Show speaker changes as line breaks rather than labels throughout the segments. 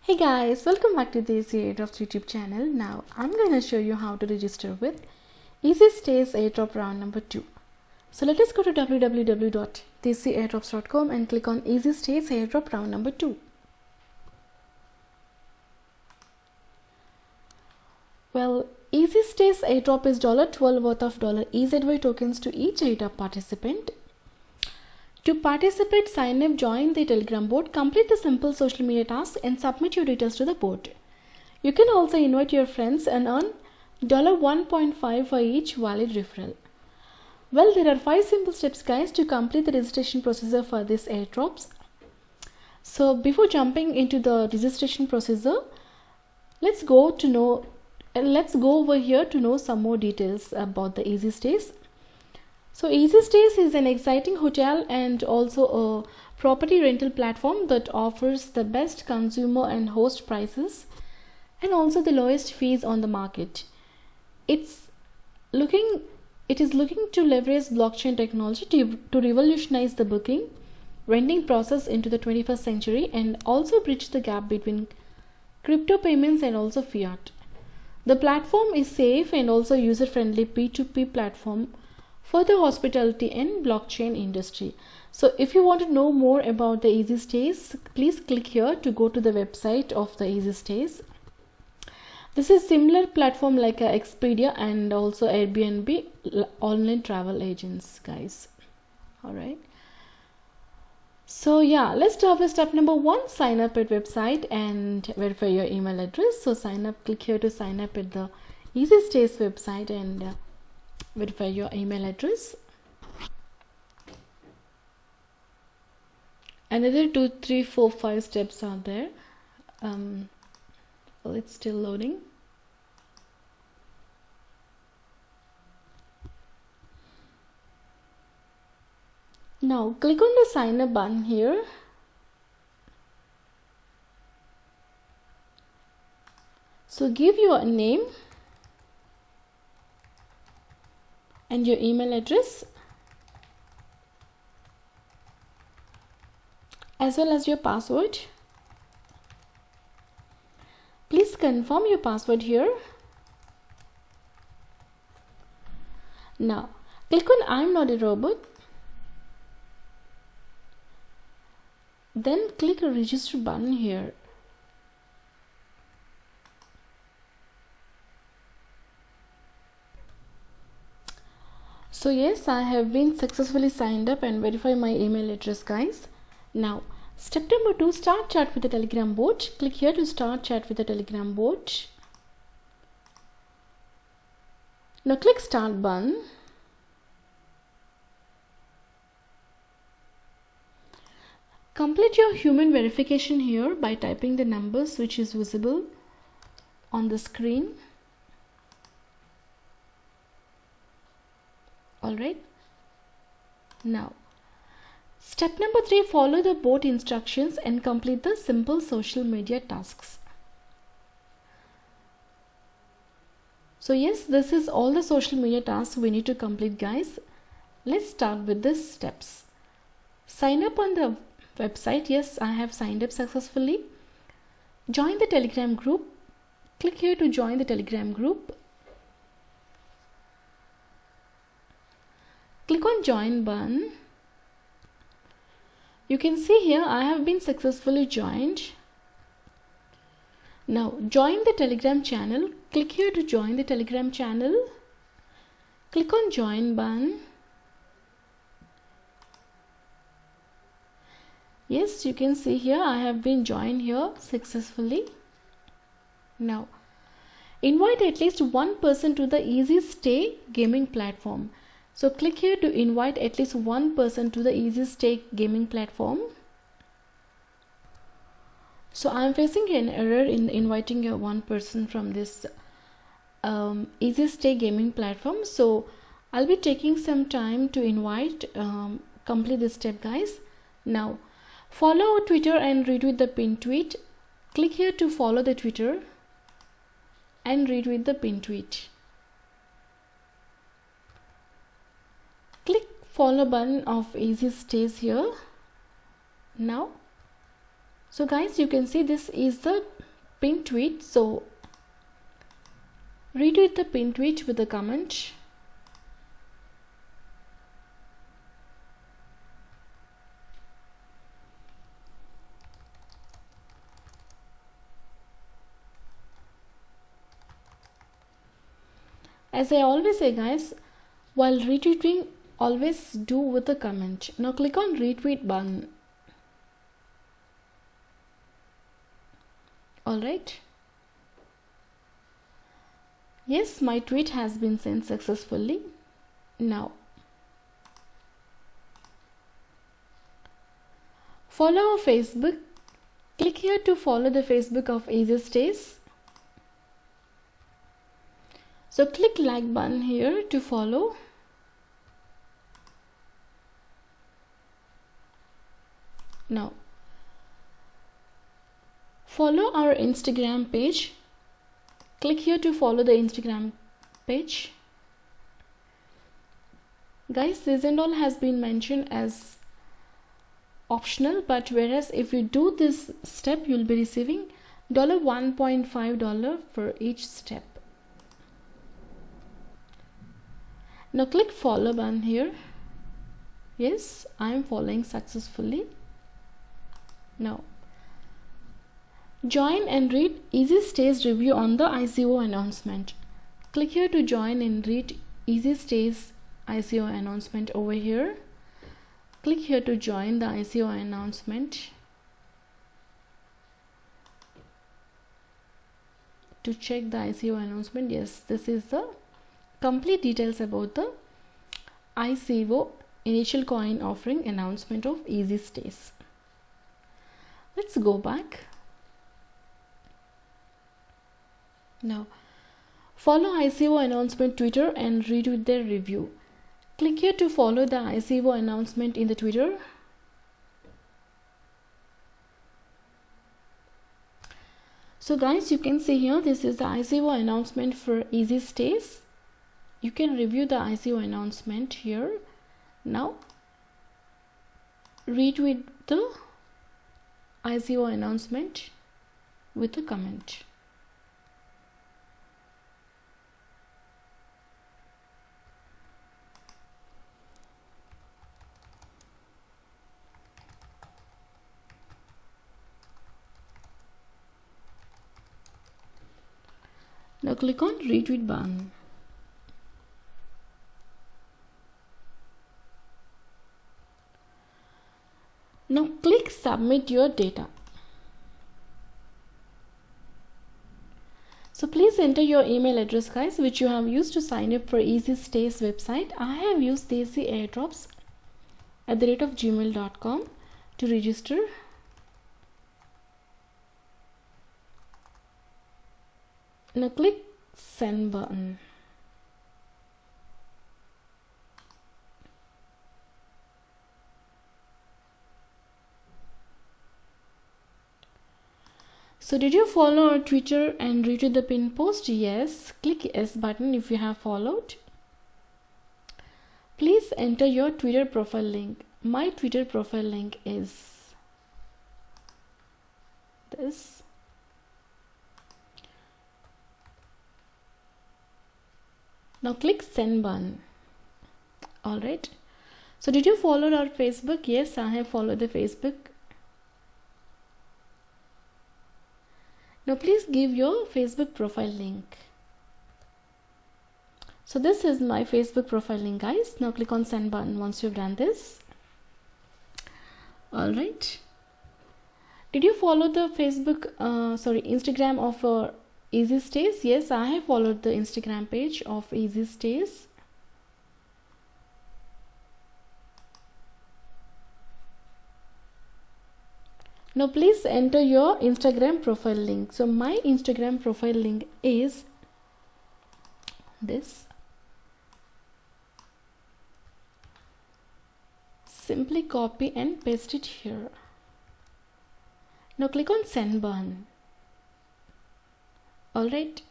Hey guys, welcome back to the Easy Airdrops YouTube channel. Now I'm going to show you how to register with Easy Stays Airdrop round number 2. So let us go to www.easyaairdrops.com and click on Easy Stays Airdrop round number 2. Well, Easy Stays Airdrop is $12 worth of EZY tokens to each airdrop participant. To participate, sign up, join the Telegram bot, complete the simple social media tasks and submit your details to the bot. You can also invite your friends and earn $1.5 for each valid referral. Well, there are 5 simple steps guys to complete the registration procedure for these airdrops. So before jumping into the registration procedure, let's go over here to know some more details about the Easy Stays. So Easy Stays is an exciting hotel and also a property rental platform that offers the best consumer and host prices and also the lowest fees on the market. It is looking to leverage blockchain technology to revolutionize the booking, renting process into the 21st century and also bridge the gap between crypto payments and also fiat. The platform is safe and also user-friendly P2P platform for the hospitality and blockchain industry. So if you want to know more about the Easy Stays, please click here to go to the website of the Easy Stays. This is similar platform like Expedia and also Airbnb online travel agents guys. Alright. So yeah, let's start with step number 1, sign up at website and verify your email address. So sign up, click here to sign up at the Easy Stays website and verify your email address. Another 2, 3, 4, 5 steps are there. Well, it's still loading. Now click on the sign up button here. So give your name and your email address as well as your password. Please confirm your password here. Now click on I'm not a robot. Then click the register button here. So yes, I have been successfully signed up and verify my email address guys. Now step number 2, start chat with the Telegram bot. Click here to start chat with the Telegram bot. Now click start button. Complete your human verification here by typing the numbers which is visible on the screen. Alright. Now step number 3, follow the bot instructions and complete the simple social media tasks. So yes, this is all the social media tasks we need to complete guys. Let's start with the steps. Sign up on the website. Yes, I have signed up successfully. Join the Telegram group. Click here to join the Telegram group. Click on join button. You can see here I have been successfully joined. Now join the Telegram channel. Click here to join the Telegram channel. Click on join button. Yes, you can see here I have been joined here successfully. Now invite at least one person to the Easy Stay gaming platform. So click here to invite at least one person to the Easy Stay gaming platform. So I am facing an error in inviting one person from this Easy Stay gaming platform. So I'll be taking some time to invite, complete this step guys. Now follow our Twitter and retweet the pinned tweet. Click here to follow the Twitter and retweet the pinned tweet. Click follow button of Easy Stays here. Now So guys, you can see this is the pinned tweet. So retweet the pinned tweet with a comment. As I always say guys, while retweeting, always do with a comment. Now click on retweet button. Alright. Yes, my tweet has been sent successfully. Now follow our Facebook. Click here to follow the Facebook of Easy Stays. So click like button here to follow. Now follow our Instagram page. Click here to follow the Instagram page. Guys, this and all has been mentioned as optional, but whereas if you do this step, you'll be receiving $1.5 for each step. Now click follow button here. Yes, I am following successfully. Now join and read Easy Stays review on the ICO announcement. Click here to join and read Easy Stays ICO announcement over here. Click here to join the ICO announcement. To check the ICO announcement, yes, this is the complete details about the ICO initial coin offering announcement of Easy Stays. Let's go back. Now follow ICO announcement Twitter and retweet their review. Click here to follow the ICO announcement in the Twitter. So guys, you can see here this is the ICO announcement for Easy Stays. You can review the ICO announcement here. Now retweet the ICO announcement with a comment. Now click on retweet button. Now click submit your data. So please enter your email address guys, which you have used to sign up for Easy Stays website. I have used desiairdrops@gmail.com to register. Now click send button. So did you follow our Twitter and retweet the pin post? Yes. Click yes button if you have followed. Please enter your Twitter profile link. My Twitter profile link is this. Now click send button. Alright. So did you follow our Facebook? Yes, I have followed the Facebook. Now please give your Facebook profile link. So this is my Facebook profile link guys. Now click on send button once you've done this. Alright. Did you follow the Instagram of Easy Stays? Yes, I have followed the Instagram page of Easy Stays. Now please enter your Instagram profile link. So my Instagram profile link is this. Simply copy and paste it here. Now click on send button. Alright.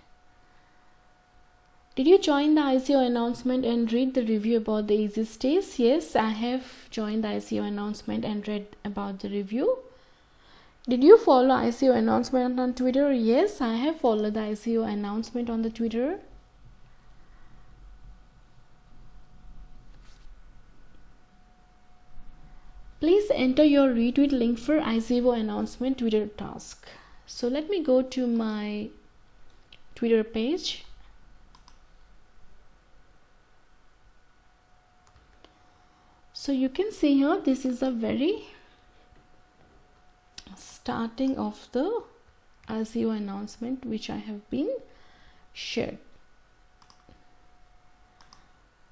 Did you join the ICO announcement and read the review about the Easy Stays? Yes, I have joined the ICO announcement and read about the review. Did you follow ICO announcement on Twitter? Yes, I have followed the ICO announcement on the Twitter. Please enter your retweet link for ICO announcement Twitter task. So let me go to my Twitter page. So you can see here, this is a very starting of the ICO announcement which I have been shared.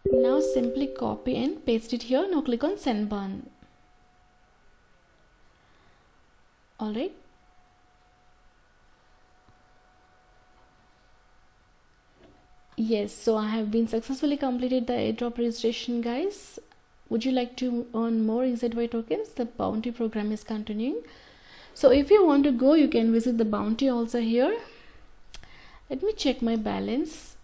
Now simply copy and paste it here. Now click on send button. Alright. Yes, so I have been successfully completed the airdrop registration, guys. Would you like to earn more EZY tokens? The bounty program is continuing. So if you want to go, you can visit the bounty also here. Let me check my balance.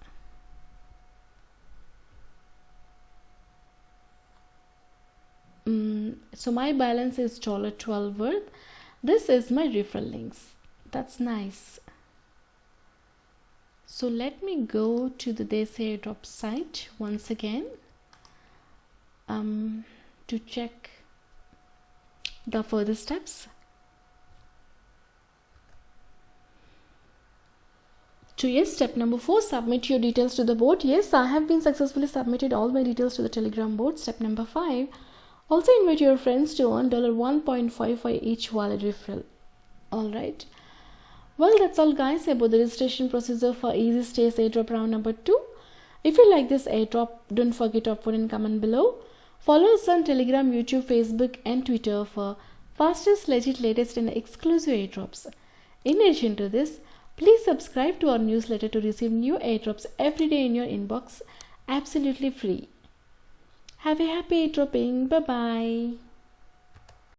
So my balance is $12 worth. This is my referral links. That's nice. So let me go to the Desai airdrop site once again to check the further steps. So yes, step number 4, submit your details to the bot. Yes, I have been successfully submitted all my details to the Telegram bot. Step number 5, also invite your friends to earn $1.55 each wallet referral. Alright. Well, that's all guys about the registration procedure for EasyStays airdrop round number 2. If you like this airdrop, don't forget to upvote and comment below. Follow us on Telegram, YouTube, Facebook and Twitter for fastest, legit, latest and exclusive airdrops. In addition to this, please subscribe to our newsletter to receive new airdrops every day in your inbox, absolutely free. Have a happy airdropping. Bye bye.